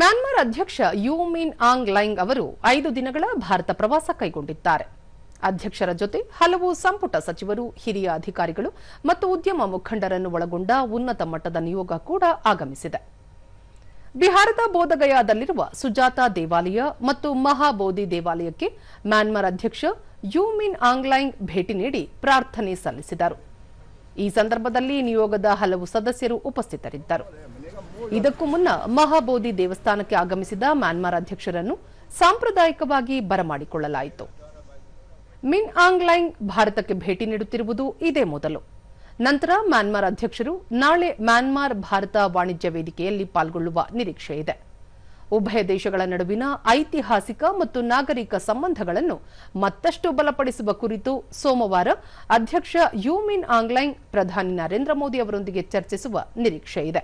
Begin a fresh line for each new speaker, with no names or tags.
Myanmar ಅಧ್ಯಕ್ಷ you Min Aung lying ಅವರು 5 ದಿನಗಳ ಭಾರತ ಪ್ರವಾಸ ಕೈಗೊಂಡಿದ್ದಾರೆ. ಅಧ್ಯಕ್ಷರ ಜೊತೆ ಹಲವು ಸಂಪುಟ ಸಚಿವರು, ಹಿರಿಯ ಅಧಿಕಾರಿಗಳು ಮತ್ತು ಉದ್ಯಮ ಮುಖಂಡರನ್ನು ಒಳಗೊಂಡ ಉನ್ನತ ಮಟ್ಟದ ನಿಯೋಗ ಕೂಡ ಆಗಮಿಸಿದೆ. ಬಿಹಾರದ ಬೋಧಗಯಾದಲ್ಲಿರುವ ಸುಜಾತಾ ದೇವಾಲಯ ಮತ್ತು ಮಹಾಬೋಧಿ ದೇವಾಲಯಕ್ಕೆ ಮ್ಯಾನ್ಮಾರ್ ಅಧ್ಯಕ್ಷ ಯು ಮಿನ್ ಆಂಗ್ ಲೈಂಗ್ ಭೇಟಿ ನೀಡಿ ಪ್ರಾರ್ಥನೆ ಸಲ್ಲಿಸಿದರು. ಈ ಸಂದರ್ಭದಲ್ಲಿ ನಿಯೋಗದ ಹಲವು ಸದಸ್ಯರು ಉಪಸ್ಥಿತರಿದ್ದರು. ಇದಕ್ಕೂ ಮುನ್ನ ಮಹಾಬೋಧಿ ದೇವಸ್ಥಾನಕ್ಕೆ ಆಗಮಿಸಿದ ಮ್ಯಾನ್ಮಾರ್ ಅಧ್ಯಕ್ಷರನ್ನು ಸಾಂಪ್ರದಾಯಿಕವಾಗಿ ಬರಮಾಡಿಕೊಳ್ಳಲಾಯಿತು. ಮಿನ್ ಆಂಗ್ ಲೈಂಗ್ ಭಾರತಕ್ಕೆ ಭೇಟಿ ನೀಡುತ್ತಿರುವುದು ಇದೇ ಮೊದಲು. ನಂತರ ಮ್ಯಾನ್ಮಾರ್ ಅಧ್ಯಕ್ಷರು ನಾಳೆ ಮ್ಯಾನ್ಮಾರ್ ಭಾರತ ವಾಣಿಜ್ಯ ವೇದಿಕೆಯಲ್ಲಿ ಪಾಲ್ಗೊಳ್ಳುವ ನಿರೀಕ್ಷೆ ಇದೆ. ಉಭಯ ದೇಶಗಳ ನಡುವಿನ ಐತಿಹಾಸಿಕ ಮತ್ತು ನಾಗರಿಕ ಸಂಬಂಧಗಳನ್ನು ಮತ್ತಷ್ಟು ಬಲಪಡಿಸುವ ಕುರಿತು ಸೋಮವಾರ ಅಧ್ಯಕ್ಷ ಯು ಮಿನ್ ಆಂಗ್ ಲೈಂಗ್ ಪ್ರಧಾನಿ ನರೇಂದ್ರ ಮೋದಿ ಅವರೊಂದಿಗೆ ಚರ್ಚಿಸುವ ನಿರೀಕ್ಷೆ ಇದೆ.